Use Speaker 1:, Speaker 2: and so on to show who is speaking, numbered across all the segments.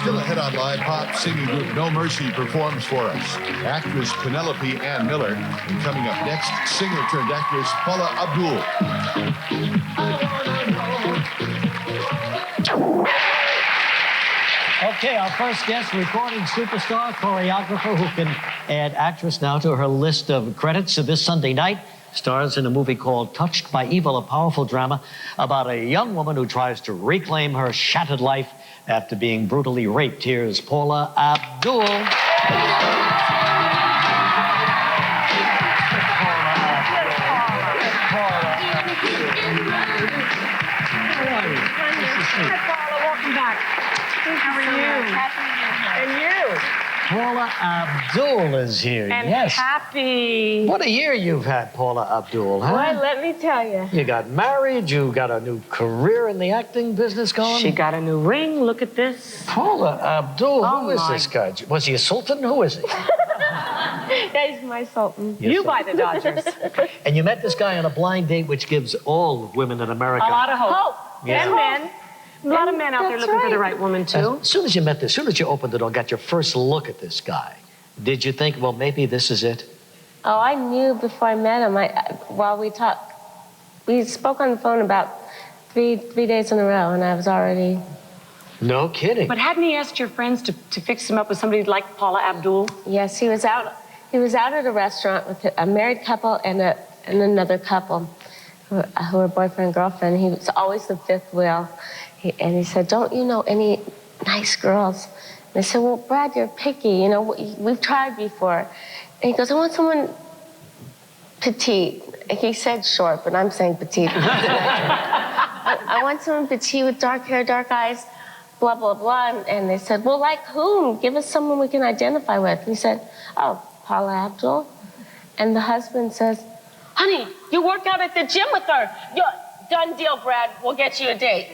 Speaker 1: Still ahead on Live, pop singing group No Mercy performs for us. Actress Penelope Ann Miller. And coming up next, singer-turned-actress Paula Abdul.
Speaker 2: Okay, our first guest, recording superstar, choreographer who can add actress now to her list of credits. So this Sunday night, stars in a movie called Touched by Evil, a powerful drama about a young woman who tries to reclaim her shattered life after being brutally raped. Here's Paula Abdul.
Speaker 3: Hi, Paula. Welcome back. How are you? And you?
Speaker 2: Paula Abdul is here.
Speaker 3: And
Speaker 2: yes.
Speaker 3: happy.
Speaker 2: What a year you've had, Paula Abdul, huh?
Speaker 3: Well, let me tell you.
Speaker 2: You got married, you got a new career in the acting business going.
Speaker 3: She got a new ring. Look at this.
Speaker 2: Paula Abdul,
Speaker 3: Oh,
Speaker 2: who is
Speaker 3: my.
Speaker 2: this guy? Was he a sultan? Who is he?
Speaker 3: Yeah, he's my sultan.
Speaker 2: Your
Speaker 3: You
Speaker 2: sultan.
Speaker 3: buy the Dodgers.
Speaker 2: And you met this guy on a blind date, which gives all women in America.
Speaker 3: A lot of hope.
Speaker 2: Yeah.
Speaker 3: And men. A lot of men out there
Speaker 4: That's
Speaker 3: looking for the
Speaker 4: right.
Speaker 3: right woman, too.
Speaker 2: As soon as you met this, as soon as you opened the door, got your first look at this guy, did you think, well, maybe this is it?
Speaker 4: Oh, I knew before I met him. While we talked, we spoke on the phone about three days in a row, and I was already.
Speaker 2: No kidding.
Speaker 3: But hadn't he asked your friends to fix him up with somebody like Paula Abdul?
Speaker 4: Yes, he was out. He was out at a restaurant with a married couple and another couple, who were boyfriend and girlfriend. He was always the fifth wheel, and he said, "Don't you know any nice girls?" And I said, "Well, Brad, you're picky. You know, we've tried before." And he goes, "I want someone petite." He said short, but I'm saying petite. I want someone petite with dark hair, dark eyes, blah, blah, blah. And they said, "Well, like whom? Give us someone we can identify with." And he said, "Oh, Paula Abdul." And the husband says, "Honey, you work out at the gym with her. Done deal, Brad. We'll get you a date."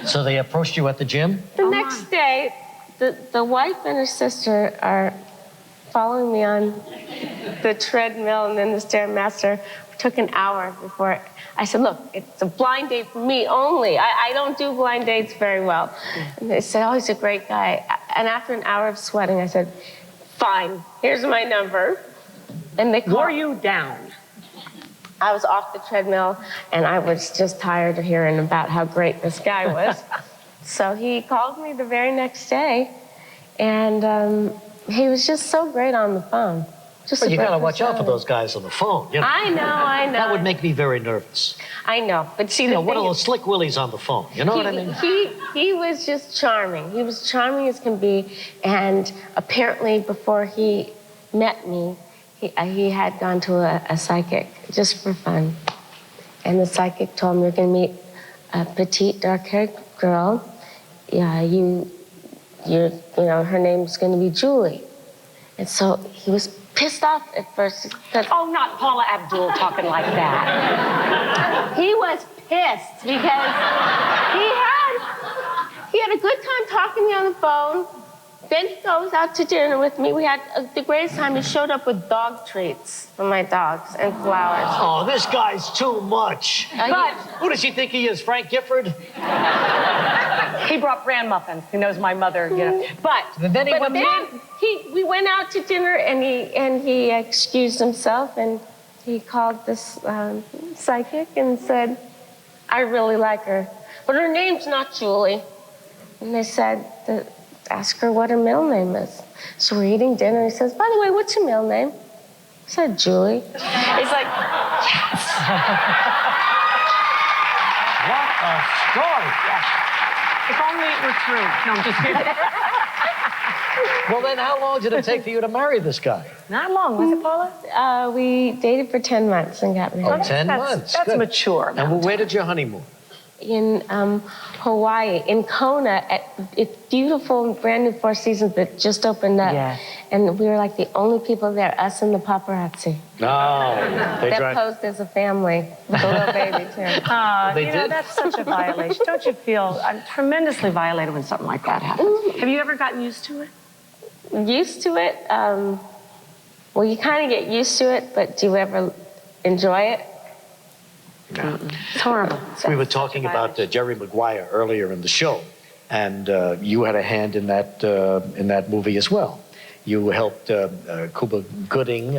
Speaker 2: So they approached you at the gym?
Speaker 4: The next day, the wife and her sister are following me on the treadmill and then the Stairmaster. It took an hour before I said, "Look, it's a blind date for me only. I don't do blind dates very well." And they said, "Oh, he's a great guy." And after an hour of sweating, I said, "Fine, here's my number." And they
Speaker 3: Wore
Speaker 4: called.
Speaker 3: you down.
Speaker 4: I was off the treadmill, and I was just tired of hearing about how great this guy was. So he called me the very next day, and he was just so great on the phone. Just
Speaker 2: But
Speaker 4: a
Speaker 2: you gotta
Speaker 4: great
Speaker 2: watch out for
Speaker 4: personality.
Speaker 2: those guys on the phone. You know?
Speaker 4: I know.
Speaker 2: That would make me very nervous.
Speaker 4: I know, but see,
Speaker 2: You
Speaker 4: the
Speaker 2: know, what are
Speaker 4: thing
Speaker 2: those slick willies on the phone? You know what I mean?
Speaker 4: He was just charming. He was charming as can be, and apparently before he met me, he had gone to a psychic just for fun, and the psychic told me, "You're going to meet a petite, dark-haired girl. Yeah, you know, her name's going to be Julie." And so he was pissed off at first.
Speaker 3: Oh, not Paula Abdul talking like that.
Speaker 4: He was pissed because he had a good time talking to me on the phone. Then he goes out to dinner with me. We had the greatest time. He showed up with dog treats for my dogs and flowers.
Speaker 2: Oh, this guy's too much.
Speaker 3: But
Speaker 2: Who does he think he is, Frank Gifford?
Speaker 3: he brought bran muffins. He knows my mother, you know. But
Speaker 2: Then he went
Speaker 4: we went out to dinner, and he excused himself, and he called this psychic and said, "I really like her, but her name's not Julie." And they said, "Ask her what her middle name is." So we're eating dinner. He says, "By the way, what's your middle name?" I said, "Julie." He's like, "Yes."
Speaker 2: What a story.
Speaker 3: if only it were true. No, I'm just kidding.
Speaker 2: Well, then how long did it take for you to marry this guy?
Speaker 3: Not long, was it, Paula?
Speaker 4: We dated for 10 months and got married.
Speaker 2: 10 months.
Speaker 3: That's
Speaker 2: Good.
Speaker 3: mature.
Speaker 2: And where did your honeymoon?
Speaker 4: In Hawaii, in Kona, at a beautiful, brand new Four Seasons that just opened up.
Speaker 3: Yeah.
Speaker 4: And we were like the only people there, us and the paparazzi.
Speaker 2: No. They
Speaker 4: That
Speaker 2: tried.
Speaker 4: posed as a family with a little baby, too.
Speaker 2: They
Speaker 3: You know,
Speaker 2: did?
Speaker 3: that's such a violation. Don't you feel tremendously violated when something like that happens? Have you ever gotten used to it?
Speaker 4: Used to it, well, you kind of get used to it, but do you ever enjoy it?
Speaker 2: No.
Speaker 3: It's horrible.
Speaker 2: We were talking about Jerry Maguire earlier in the show. and you had a hand in that movie as well. You helped Cuba Gooding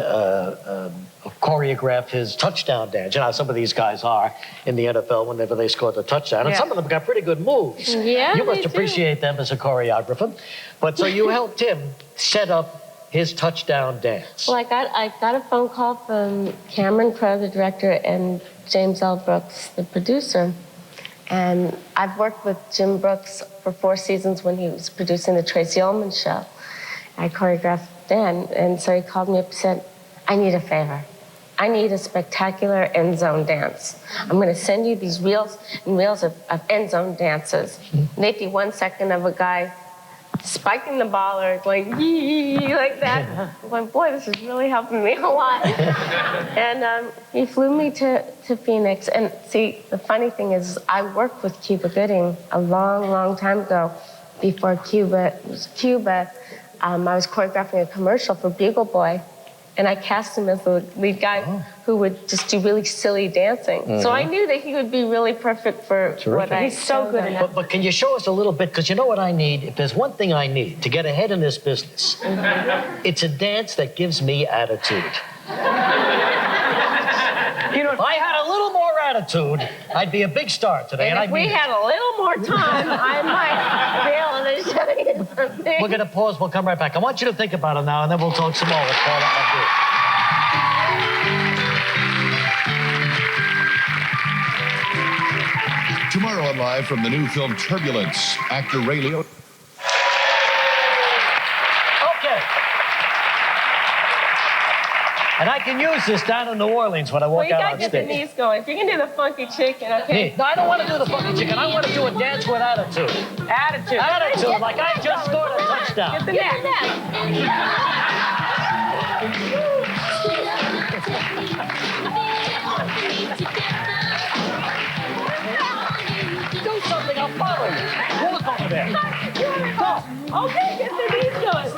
Speaker 2: choreograph his touchdown dance. You know how some of these guys are in the NFL whenever they score the touchdown, and some of them got pretty good moves.
Speaker 4: Yeah,
Speaker 2: you must
Speaker 4: they
Speaker 2: appreciate them as a choreographer. But so you helped him set up his touchdown dance.
Speaker 4: Well, I got a phone call from Cameron Crowe, the director, and James L. Brooks, the producer. And I've worked with Jim Brooks for 4 seasons when he was producing the Tracy Ullman show. I choreographed then, and so he called me up and said, I need a favor. I need a spectacular end zone dance. I'm gonna send you these reels and reels of end zone dances. And they'd be 1 second of a guy spiking the ball or going yee like that. I'm going, boy, this is really helping me a lot. And he flew me to Phoenix. And see, the funny thing is, I worked with Cuba Gooding a long, long time ago. Before Cuba was Cuba, I was choreographing a commercial for Bugle Boy. And I cast him as the lead guy who would just do really silly dancing. So I knew that he would be really perfect for what I
Speaker 3: He's so good at it.
Speaker 2: But can you show us a little bit? Because you know what I need? If there's one thing I need to get ahead in this business, it's a dance that gives me attitude. You know, if I had a little more attitude, I'd be a big star today.
Speaker 4: And if we had a little more time, I might be able to show you something.
Speaker 2: We're going to pause. We'll come right back. I want you to think about it now, and then we'll talk some more with Paula Abdul.
Speaker 1: Tomorrow on Live from the new film Turbulence, actor Ray Liotta.
Speaker 2: Okay. And I can use this down in New Orleans when I walk
Speaker 4: Well, you
Speaker 2: out
Speaker 4: gotta
Speaker 2: on
Speaker 4: get the
Speaker 2: stage.
Speaker 4: knees going. If you can do the funky chicken, okay?
Speaker 2: No, I don't want to do the funky chicken. I want to do a dance with attitude.
Speaker 3: Attitude.
Speaker 2: Attitude, like I just scored a touchdown.
Speaker 3: Get the
Speaker 2: Do something, I'll follow you. Walk over there.
Speaker 3: Go. Okay, get the knees going.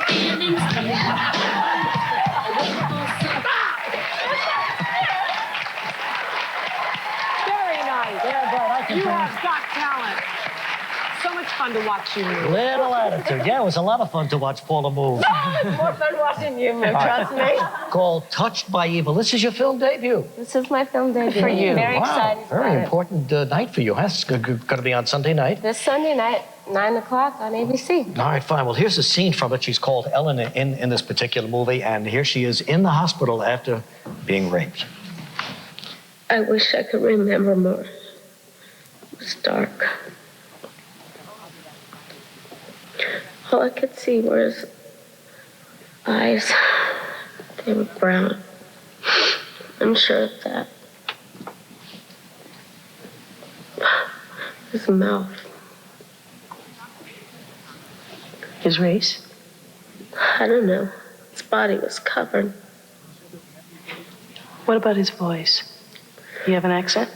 Speaker 3: Very nice.
Speaker 2: Yeah, but I can
Speaker 3: You
Speaker 2: do
Speaker 3: have got talent. So much fun to watch you move.
Speaker 2: little attitude. Yeah, it was a lot of fun to watch Paula move.
Speaker 4: It's more fun watching you move, trust me.
Speaker 2: Called Touched by Evil. This is your film debut.
Speaker 4: This is my film debut.
Speaker 3: For you.
Speaker 4: Very excited
Speaker 2: Very
Speaker 4: about it.
Speaker 2: important night for you. It's going to be on Sunday night.
Speaker 4: This Sunday night, 9 o'clock on ABC.
Speaker 2: All right, fine. Well, here's a scene from it. She's called Ellen in this particular movie, and here she is in the hospital after being raped.
Speaker 4: I wish I could remember more. It was dark. All I could see were his eyes. They were brown. I'm sure of that. His mouth.
Speaker 3: His race?
Speaker 4: I don't know. His body was covered.
Speaker 3: What about his voice? You have an accent?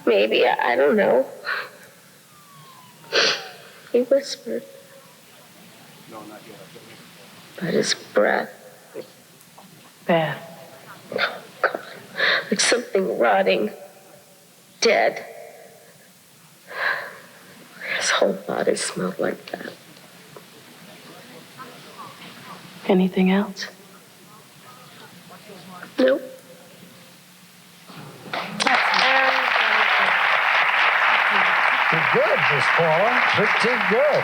Speaker 4: Maybe, I don't know. He whispered. But his breath,
Speaker 3: Bad.
Speaker 4: oh God, like something rotting, dead. His whole body smelled like that.
Speaker 3: Anything else?
Speaker 4: Nope.
Speaker 2: Pretty good, Miss Paula. Pretty good.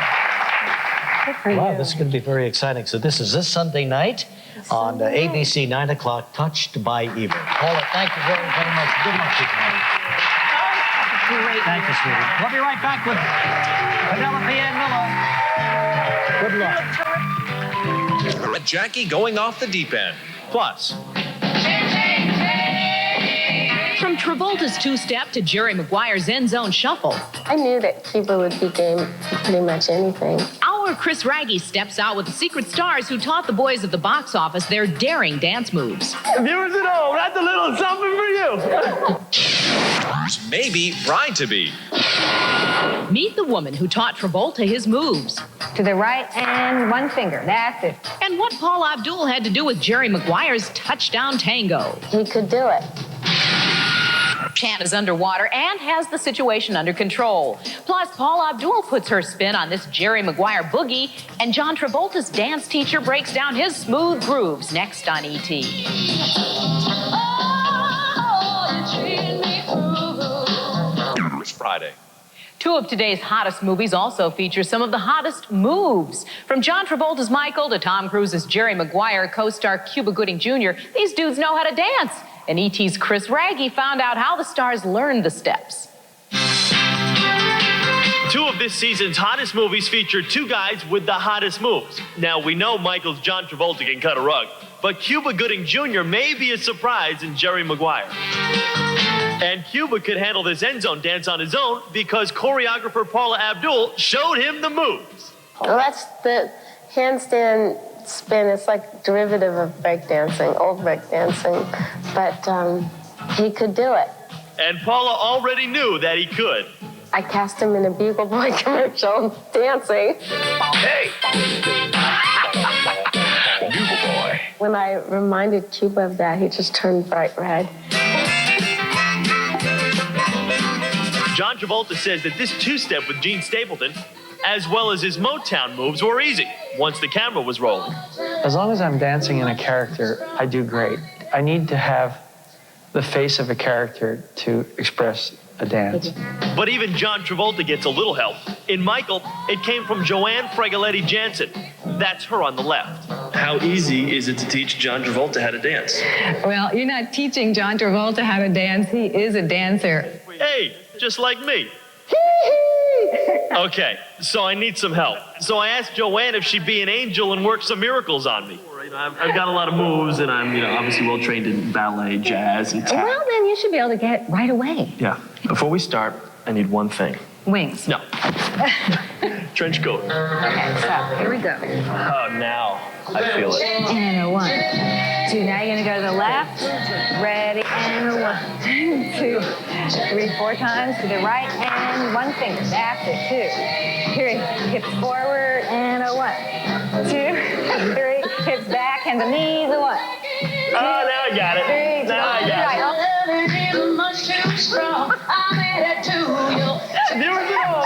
Speaker 3: Good for
Speaker 2: Wow,
Speaker 3: you.
Speaker 2: this is going to be very exciting. So this is this Sunday night on ABC 9 o'clock, Touched by Evil. Paula, thank you very, very much. Good luck to you tonight.
Speaker 3: Great.
Speaker 2: Thank you, sweetie. We'll be right back with Penelope and Miller. Good luck.
Speaker 5: Jackie going off the deep end. Plus,
Speaker 6: From Travolta's two-step to Jerry Maguire's end zone shuffle,
Speaker 4: I knew that Cuba would be game for pretty much anything.
Speaker 6: our Chris Raggy steps out with the secret stars who taught the boys at the box office their daring dance moves.
Speaker 7: Viewers at home, that's a little something for you.
Speaker 5: maybe bride-to-be.
Speaker 6: Meet the woman who taught Travolta his moves.
Speaker 8: To the right and one finger. That's it.
Speaker 6: And what Paula Abdul had to do with Jerry Maguire's touchdown tango.
Speaker 4: He could do it.
Speaker 6: Chan is underwater and has the situation under control. Plus, Paula Abdul puts her spin on this Jerry Maguire boogie, and John Travolta's dance teacher breaks down his smooth grooves next on E.T.
Speaker 5: It's Friday.
Speaker 6: Two of today's hottest movies also feature some of the hottest moves. From John Travolta's Michael to Tom Cruise's Jerry Maguire co-star Cuba Gooding Jr., these dudes know how to dance. And E.T.'s Chris Raggi found out how the stars learned the steps.
Speaker 7: Two of this season's hottest movies feature two guys with the hottest moves. Now, we know Michael's John Travolta can cut a rug, but Cuba Gooding Jr. may be a surprise in Jerry Maguire. And Cuba could handle this end zone dance on his own because choreographer Paula Abdul showed him the moves.
Speaker 4: Well, that's the handstand spin. It's like derivative of breakdancing, old breakdancing, but he could do it.
Speaker 7: And Paula already knew that he could.
Speaker 4: I cast him in a Bugle Boy commercial dancing.
Speaker 7: Hey! Bugle Boy.
Speaker 4: When I reminded Cuba of that, he just turned bright red.
Speaker 7: John Travolta says that this two-step with Gene Stapleton, as well as his Motown moves, were easy once the camera was rolling.
Speaker 9: As long as I'm dancing in a character, I do great. I need to have the face of a character to express a dance.
Speaker 7: But even John Travolta gets a little help. In Michael, it came from Joanne Fregoletti Jansen. That's her on the left.
Speaker 10: How easy is it to teach John Travolta how to dance?
Speaker 8: Well, you're not teaching John Travolta how to dance. He is a dancer.
Speaker 7: Hey, just like me. Okay, so I need some help. So I asked Joanne if she'd be an angel and work some miracles on me.
Speaker 10: I've got a lot of moves, and I'm obviously well trained in ballet, jazz, and tap.
Speaker 8: Well, then you should be able to get it right away.
Speaker 10: Yeah. Before we start, I need one thing.
Speaker 8: Wings.
Speaker 10: No. Trench coat.
Speaker 8: Okay, so here we go.
Speaker 10: Oh, now I feel it.
Speaker 8: And a 1, 2. Now you're gonna go to the left. Ready, and a 1, 2, 3, 4 times to the right, and 1 finger. That's it. 2. Here, hips forward, and a 1, 2, 3. Hips back, and the knees, a 1.
Speaker 7: Oh, now I got it. Now I got it.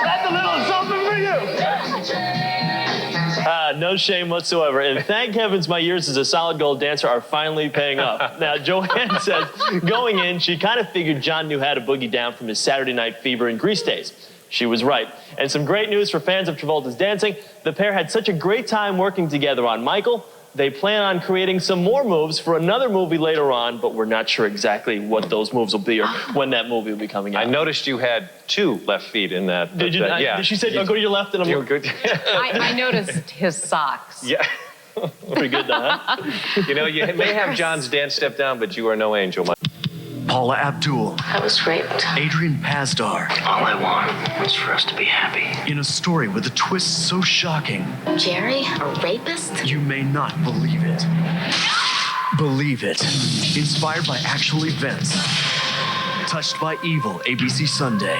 Speaker 7: That's a little something for you. No shame whatsoever. And thank heavens my years as a solid gold dancer are finally paying off. Now, Joanne says going in, she kind of figured John knew how to boogie down from his Saturday Night Fever and Grease days. She was right. And some great news for fans of Travolta's dancing. The pair had such a great time working together on Michael. They plan on creating some more moves for another movie later on, but we're not sure exactly what those moves will be or when that movie will be coming out.
Speaker 5: I noticed you had 2 left feet in that.
Speaker 7: Did you?
Speaker 5: Yeah.
Speaker 7: She said, go to your left, and I'm
Speaker 5: You're good.
Speaker 6: I noticed his socks.
Speaker 5: Yeah.
Speaker 7: pretty good, though, huh?
Speaker 5: You know, you may have John's dance step down, but you are no angel.
Speaker 11: Paula Abdul.
Speaker 4: I was raped.
Speaker 11: Adrian Pazdar.
Speaker 10: All I want is for us to be happy.
Speaker 11: In a story with a twist so shocking,
Speaker 4: Jerry, a rapist?
Speaker 11: you may not believe it. Believe it. Inspired by actual events. Touched by Evil, ABC Sunday.